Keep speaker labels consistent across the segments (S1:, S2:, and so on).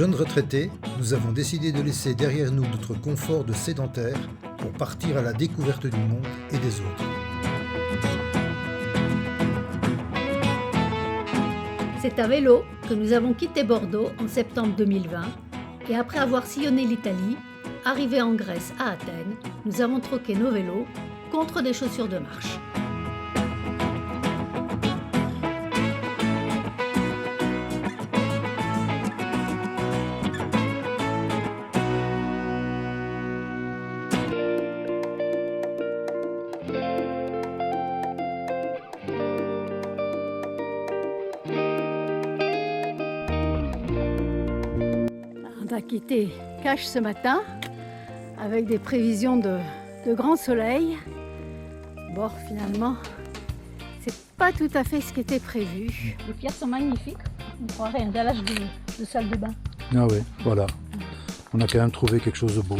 S1: Jeunes retraités, nous avons décidé de laisser derrière nous notre confort de sédentaires pour partir à la découverte du monde et des autres.
S2: C'est à vélo que nous avons quitté Bordeaux en septembre 2020 et après avoir sillonné l'Italie, arrivés en Grèce à Athènes, nous avons troqué nos vélos contre des chaussures de marche. On a quitté Cache ce matin avec des prévisions de grand soleil. Bon, finalement, c'est pas tout à fait ce qui était prévu.
S3: Les pierres sont magnifiques. On croirait un dallage de salle de bain.
S1: Ah oui, voilà. On a quand même trouvé quelque chose de beau.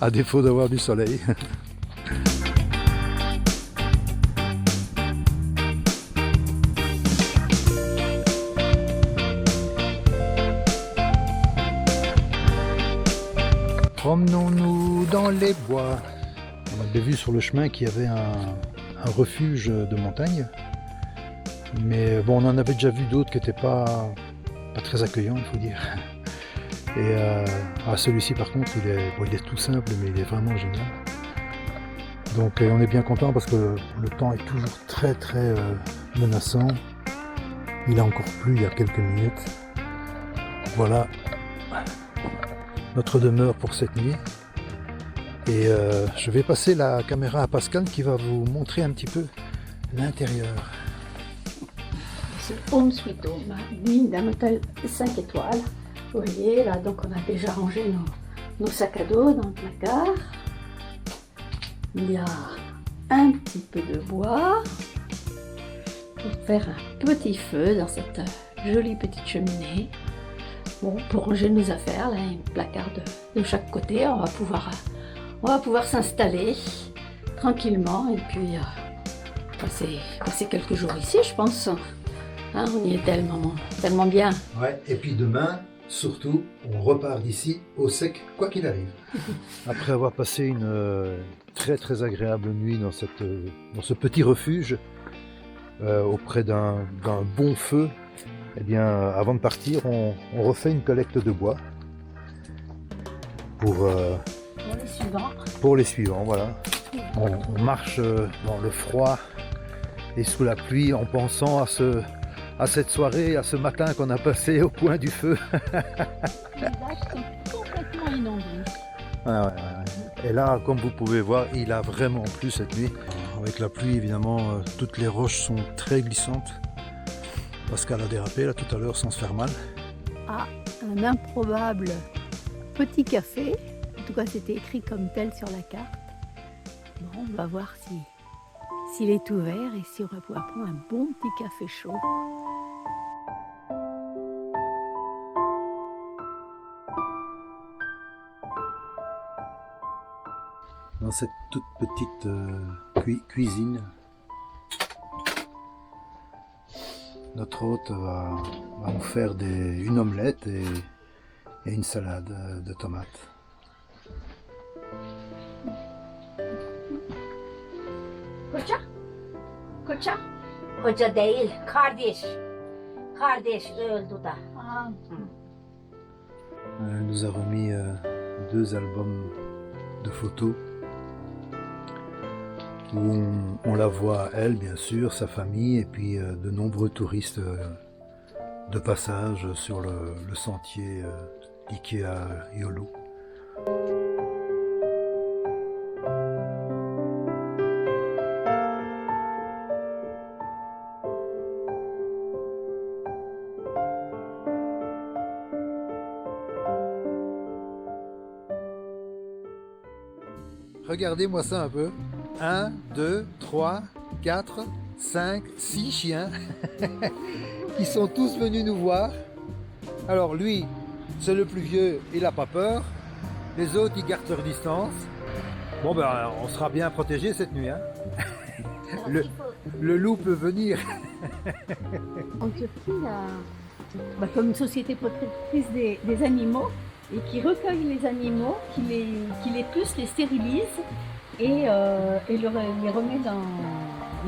S1: À défaut d'avoir du soleil. Promenons-nous dans les bois. On avait vu sur le chemin qu'il y avait un refuge de montagne. Mais bon, on en avait déjà vu d'autres qui n'étaient pas très accueillants, il faut dire. Et celui-ci par contre, il est tout simple, mais il est vraiment génial. Donc on est bien content parce que le temps est toujours très menaçant. Il a encore plu il y a quelques minutes. Voilà notre demeure pour cette nuit. Et je vais passer la caméra à Pascal qui va vous montrer un petit peu l'intérieur.
S3: C'est Home Sweet Home, digne d'un hôtel 5 étoiles. Vous voyez, là, donc on a déjà rangé nos sacs à dos dans le placard. Il y a un petit peu de bois pour faire un petit feu dans cette jolie petite cheminée. Bon, pour ranger nos affaires, là, il y a un placard de chaque côté. On va pouvoir s'installer tranquillement et puis passer quelques jours ici, je pense. Hein, on y est tellement bien.
S1: Ouais, et puis demain, surtout, on repart d'ici au sec, quoi qu'il arrive. Après avoir passé une très agréable nuit dans ce petit refuge, auprès d'un bon feu, eh bien, avant de partir, on refait une collecte de bois pour les suivants. Voilà. On marche dans le froid et sous la pluie en pensant à cette soirée, à ce matin qu'on a passé au coin du feu.
S3: Les villages sont complètement inondés.
S1: Ouais. Et là, comme vous pouvez voir, il a vraiment plu cette nuit. Avec la pluie, évidemment, toutes les roches sont très glissantes. Pascal a dérapé là tout à l'heure sans se faire mal.
S2: À un improbable petit café, en tout cas c'était écrit comme tel sur la carte. Bon, on va voir s'il est ouvert et si on va pouvoir prendre un bon petit café chaud.
S1: Dans cette toute petite cuisine, notre hôte va nous faire une omelette et une salade de tomates.
S3: Koça?
S4: Koca değil, kardeş. Kardeş öldü da.
S1: Elle nous a remis 2 albums de photos où on la voit, elle, bien sûr, sa famille, et puis de nombreux touristes de passage sur le sentier Ikea Yolu. Regardez-moi ça un peu. 1, 2, 3, 4, 5, 6 chiens qui sont tous venus nous voir. Alors lui, c'est le plus vieux, il n'a pas peur. Les autres, ils gardent leur distance. Bon ben, on sera bien protégés cette nuit. Hein. Le loup peut venir.
S3: En Turquie, comme une société protectrice des animaux et qui recueille les animaux, qui les puce, les stérilise et les remet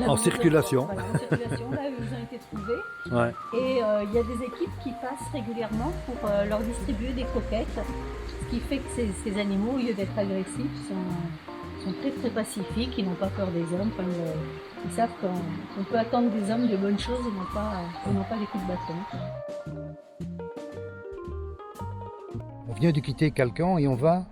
S1: En circulation.
S3: Voilà, en circulation, là où ils ont été trouvés.
S1: Ouais.
S3: Et il y a des équipes qui passent régulièrement pour leur distribuer des croquettes, ce qui fait que ces animaux, au lieu d'être agressifs, sont très très pacifiques, ils n'ont pas peur des hommes. Enfin, ils savent qu'on peut attendre des hommes de bonnes choses et non pas des coups de bâton.
S1: On vient de quitter Calcan et on va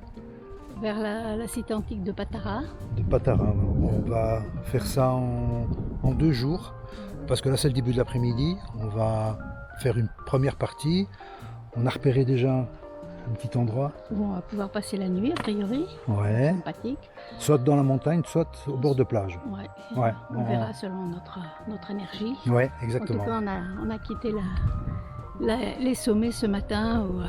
S3: Vers la cité antique de Patara.
S1: de Patara. On va faire ça en 2 jours, parce que là c'est le début de l'après-midi. On va faire une première partie. On a repéré déjà un petit endroit.
S3: Où on va pouvoir passer la nuit, a priori.
S1: Ouais.
S3: Sympathique.
S1: Soit dans la montagne, soit au bord de plage.
S3: Ouais.
S1: Ouais.
S3: On verra selon notre énergie.
S1: Ouais,
S3: En
S1: exactement.
S3: tout cas, on a quitté les sommets ce matin où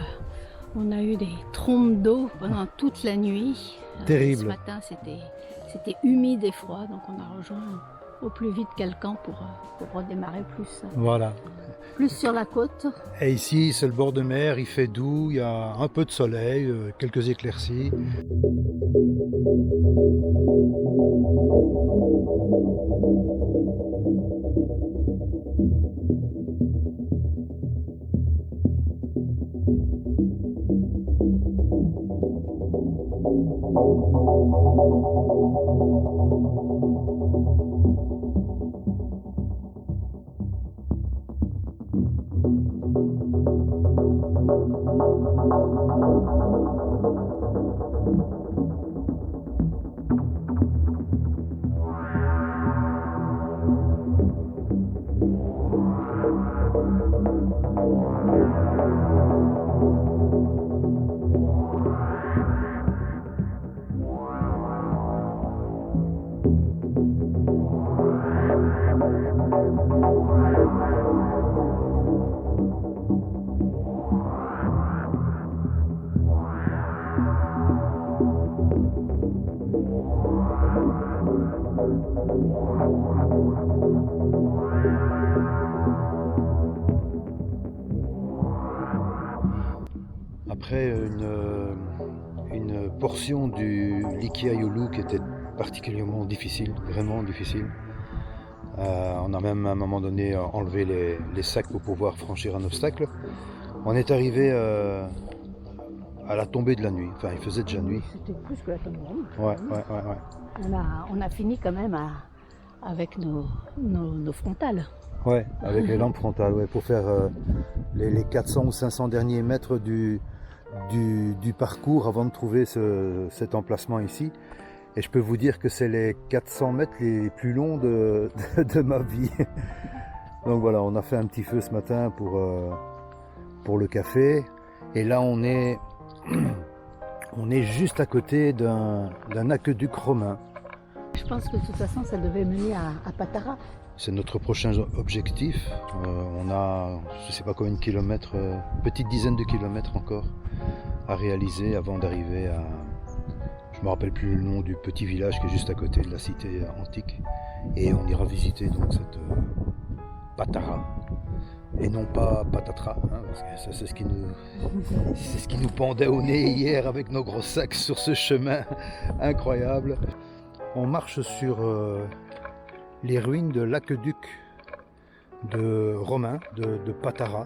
S3: on a eu des trompes d'eau pendant toute la nuit.
S1: Terrible.
S3: Ce matin, c'était humide et froid, donc on a rejoint au plus vite Calcan pour redémarrer
S1: Voilà.
S3: plus sur la côte.
S1: Et ici, c'est le bord de mer, il fait doux, il y a un peu de soleil, quelques éclaircies. Après une portion du Likiayulu qui était particulièrement difficile, vraiment difficile. On a même à un moment donné enlevé les sacs pour pouvoir franchir un obstacle. On est arrivé à la tombée de la nuit, enfin il faisait déjà nuit.
S3: C'était plus que la tombée de la nuit.
S1: Ouais.
S3: On a fini quand même avec nos frontales.
S1: Ouais, avec les lampes frontales, ouais, pour faire les 400 ou 500 derniers mètres du parcours avant de trouver cet emplacement ici. Et je peux vous dire que c'est les 400 mètres les plus longs de ma vie. Donc voilà, on a fait un petit feu ce matin pour le café. Et là, on est juste à côté d'un aqueduc romain.
S3: Je pense que de toute façon, ça devait mener à Patara.
S1: C'est notre prochain objectif. On a, je ne sais pas combien de kilomètres, petite dizaine de kilomètres encore à réaliser avant d'arriver à... Je ne me rappelle plus le nom du petit village qui est juste à côté de la cité antique. Et on ira visiter donc cette Patara. Et non pas Patatras, hein, parce que ça, c'est ce qui nous pendait au nez hier avec nos gros sacs sur ce chemin incroyable. On marche sur les ruines de l'aqueduc de romain de Patara.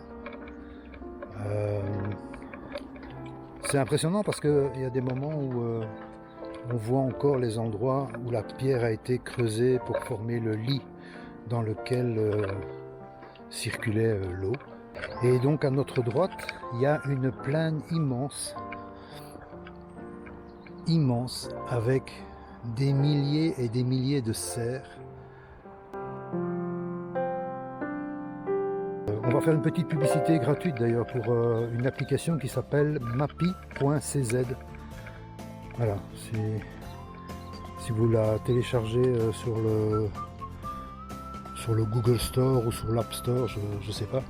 S1: C'est impressionnant parce qu'il y a des moments où on voit encore les endroits où la pierre a été creusée pour former le lit dans lequel circulait l'eau. Et donc à notre droite, il y a une plaine immense, avec des milliers et des milliers de cerfs. On va faire une petite publicité gratuite d'ailleurs pour une application qui s'appelle mappy.cz. Voilà, si vous la téléchargez sur le Google Store ou sur l'App Store, je ne sais pas,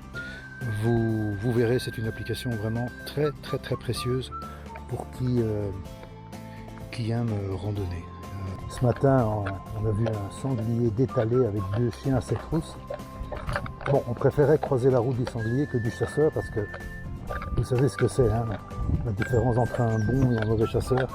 S1: vous verrez, c'est une application vraiment très très très précieuse pour qui aime randonner. Ce matin, on a vu un sanglier d'étalé avec 2 chiens à ses trousses. Bon, on préférait croiser la route du sanglier que du chasseur parce que vous savez ce que c'est, hein, la différence entre un bon et un mauvais chasseur.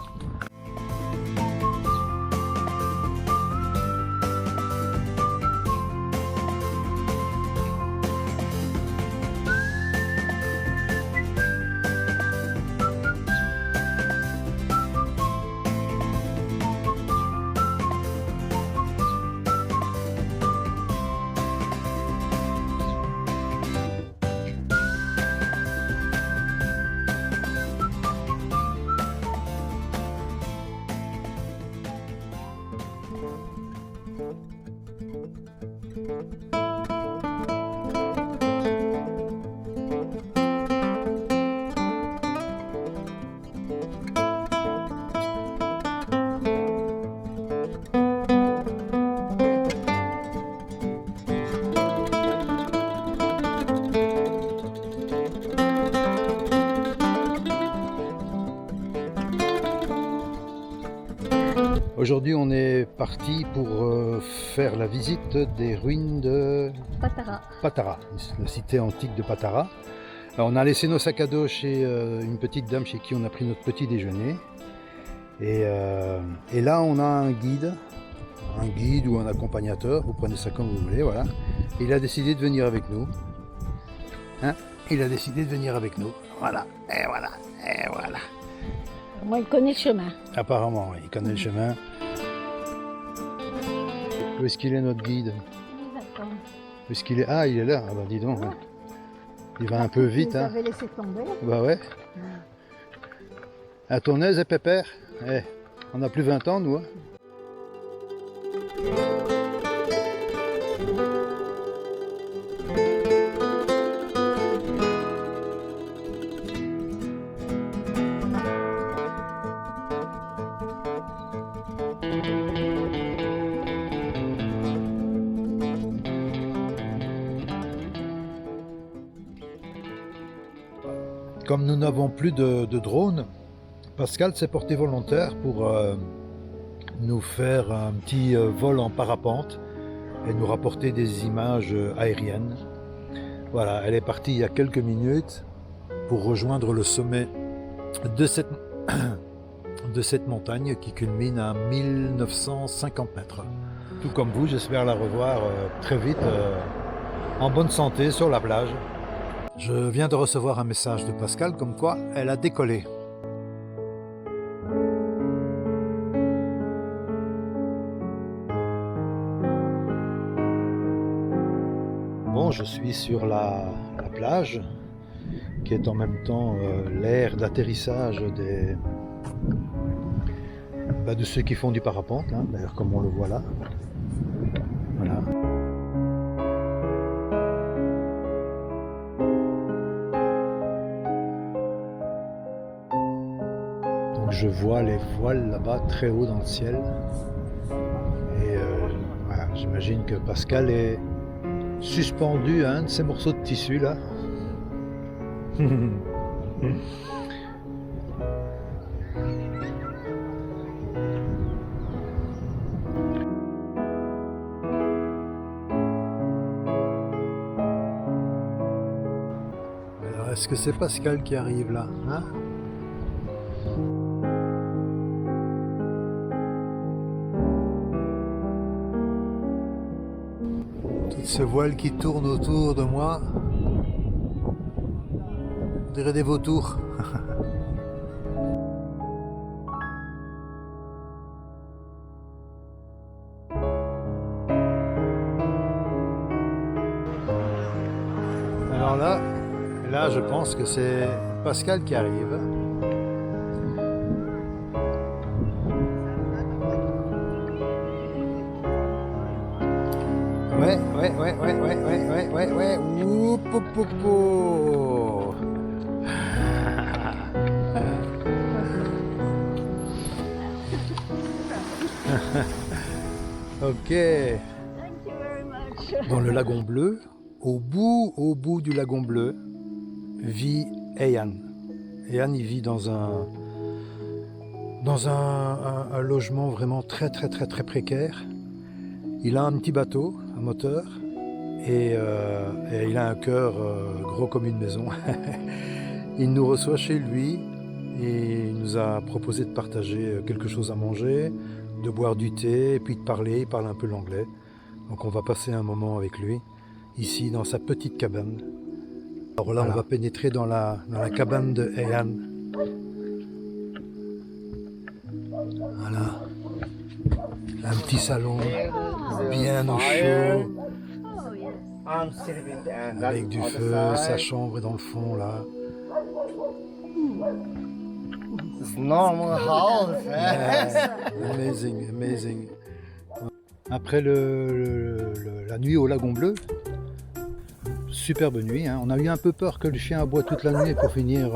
S1: Aujourd'hui, on est parti pour faire la visite des ruines de Patara, la cité antique de Patara. Alors, on a laissé nos sacs à dos chez une petite dame chez qui on a pris notre petit déjeuner. Et là, on a un guide ou un accompagnateur, vous prenez ça comme vous voulez, voilà. Et il a décidé de venir avec nous. Hein, il a décidé de venir avec nous. Voilà, et voilà, et voilà.
S3: Moi, il connaît le chemin.
S1: Apparemment, oui, il connaît le chemin. Où est-ce qu'il est, notre guide? Où est-ce qu'il est? Ah, il est là. Ah bah dis donc. Ouais. Il va un peu vite.
S3: Vous
S1: Hein.
S3: avez laissé tomber.
S1: Bah ouais. À ton aise, pépère. Eh, on n'a plus 20 ans, nous. Hein. Comme nous n'avons plus de drone, Pascal s'est porté volontaire pour nous faire un petit vol en parapente et nous rapporter des images aériennes. Voilà, elle est partie il y a quelques minutes pour rejoindre le sommet de cette montagne qui culmine à 1950 mètres. Tout comme vous, j'espère la revoir très vite en bonne santé sur la plage. Je viens de recevoir un message de Pascal comme quoi elle a décollé. Bon, je suis sur la plage qui est en même temps l'aire d'atterrissage de ceux qui font du parapente, hein, d'ailleurs comme on le voit là. Voilà. Je vois les voiles là-bas très haut dans le ciel et voilà, j'imagine que Pascal est suspendu à un de ces morceaux de tissu là. Alors est-ce que c'est Pascal qui arrive là, hein? Ce voile qui tourne autour de moi, on dirait des vautours. Alors là, je pense que c'est Pascal qui arrive. Ouais. Oup, oup, oup, oup. Ok. Dans le lagon bleu, au bout du lagon bleu, vit Eyhan. Eyhan, il vit dans un logement vraiment très précaire. Il a un petit bateau à moteur et il a un cœur gros comme une maison. Il nous reçoit chez lui et il nous a proposé de partager quelque chose à manger, de boire du thé et puis de parler. Il parle un peu l'anglais. Donc on va passer un moment avec lui, ici dans sa petite cabane. Alors là, on va pénétrer dans la cabane de Heian. Voilà. Un petit salon bien au chaud, avec du feu, sa chambre est dans le fond là.
S5: It's normal house.
S1: Yeah, amazing, amazing. Après la nuit au lagon bleu, superbe nuit, hein. On a eu un peu peur que le chien aboie toute la nuit et pour finir,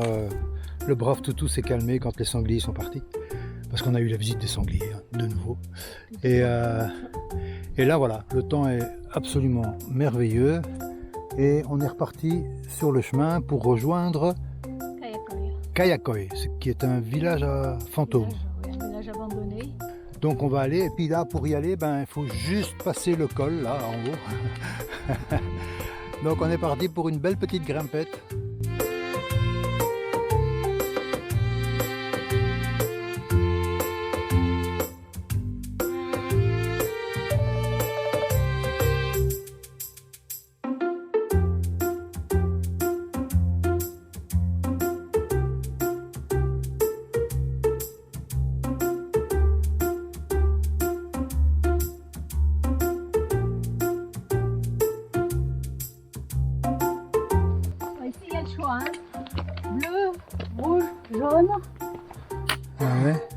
S1: le brave toutou s'est calmé quand les sangliers sont partis. Parce qu'on a eu la visite des sangliers, hein, de nouveau. Et là voilà, le temps est absolument merveilleux et on est reparti sur le chemin pour rejoindre Kayakoy, qui est un village fantôme.
S2: Un village abandonné.
S1: Donc on va aller, et puis là pour y aller, il faut juste passer le col là en haut. Donc on est parti pour une belle petite grimpette.
S2: Ici il y a le choix, hein. Bleu, rouge, jaune.
S1: Ah ouais.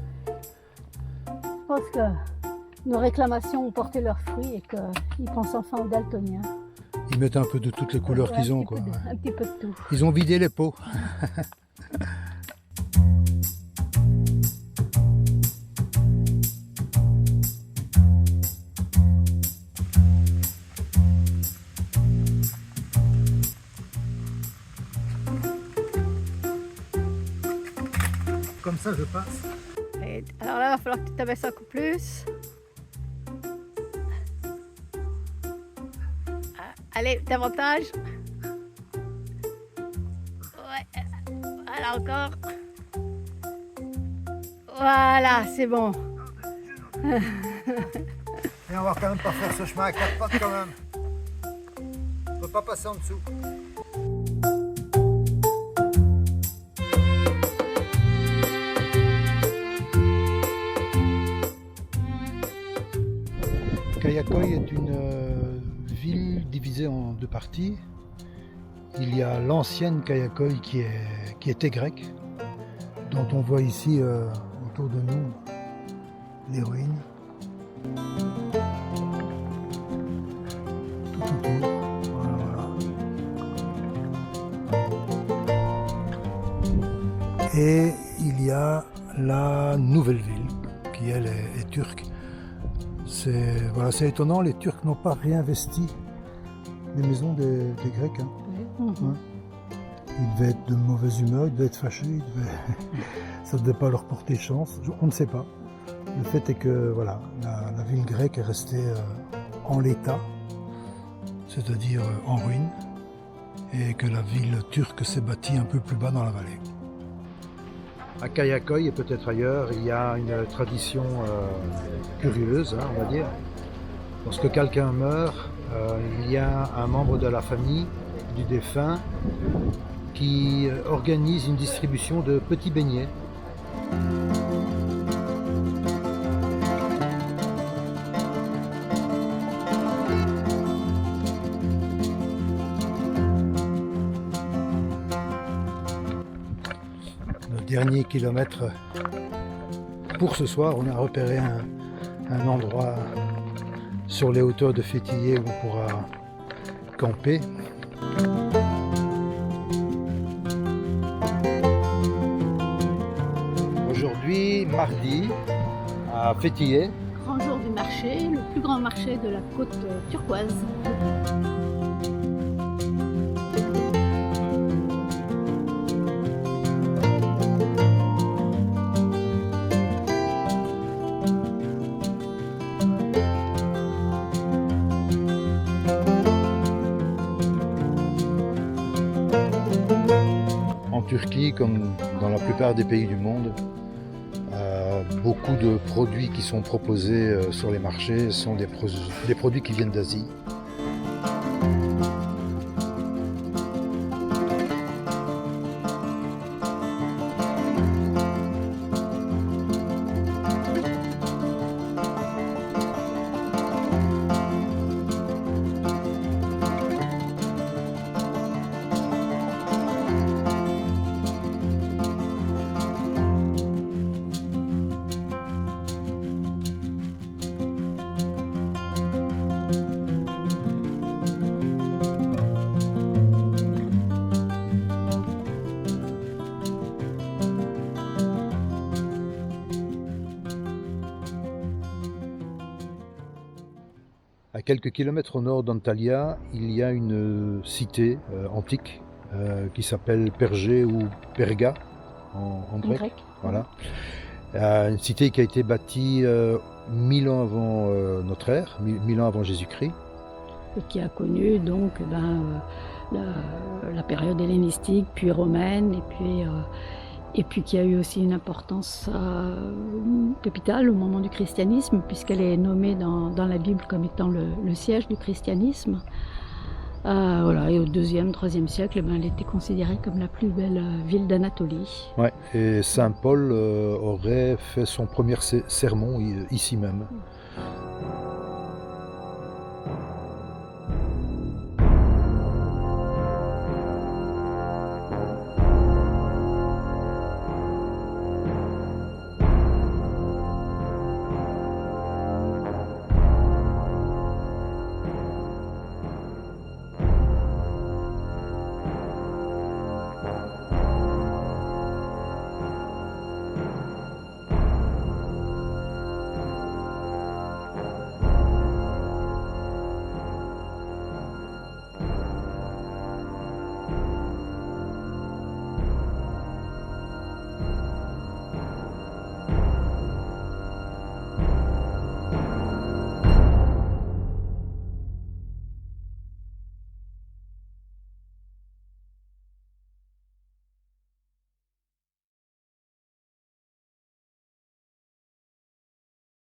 S2: Je pense que nos réclamations ont porté leurs fruits et qu'ils pensent enfin aux daltoniens.
S1: Ils mettent un peu de toutes les couleurs qu'ils ont, quoi.
S2: Un petit peu de tout.
S1: Ils ont vidé les pots. Comme ça, je passe.
S2: Et alors là, il va falloir que tu t'abaisses un coup plus. Allez, davantage. Ouais. Voilà encore. Voilà, c'est bon.
S1: Et on va quand même pas faire ce chemin à quatre pattes quand même. On peut pas passer en dessous. Kayakoy est une ville divisée en deux parties. Il y a l'ancienne Kayakoy qui était grecque, dont on voit ici autour de nous les ruines. Tout autour. Voilà. Et il y a la nouvelle ville qui elle est turque. C'est étonnant, les Turcs n'ont pas réinvesti les maisons des Grecs. Hein.
S2: Oui.
S1: Ouais. Ils devaient être de mauvaise humeur, ils devaient être fâchés, ça ne devait pas leur porter chance, on ne sait pas. Le fait est que voilà, la ville grecque est restée en l'état, c'est-à-dire en ruine, et que la ville turque s'est bâtie un peu plus bas dans la vallée. À Kayakoy et peut-être ailleurs, il y a une tradition curieuse, hein, on va dire. Lorsque quelqu'un meurt, il y a un membre de la famille du défunt qui organise une distribution de petits beignets. Dernier kilomètre pour ce soir, on a repéré un endroit sur les hauteurs de Fétillé où on pourra camper. Aujourd'hui, mardi, à Fétillé.
S2: Grand jour du marché, le plus grand marché de la côte turquoise.
S1: Turquie, comme dans la plupart des pays du monde, beaucoup de produits qui sont proposés sur les marchés sont des produits qui viennent d'Asie. À quelques kilomètres au nord d'Antalya, il y a une cité antique qui s'appelle Pergé ou Perga en grec. Voilà. Une cité qui a été bâtie 1000 ans avant notre ère, 1000 ans avant Jésus-Christ.
S3: Et qui a connu donc la période hellénistique, puis romaine, et puis qui a eu aussi une importance capitale au moment du christianisme, puisqu'elle est nommée dans la Bible comme étant le siège du christianisme. Voilà, et au 2e, 3e siècle, elle était considérée comme la plus belle ville d'Anatolie.
S1: Ouais, et Saint Paul aurait fait son premier sermon ici même.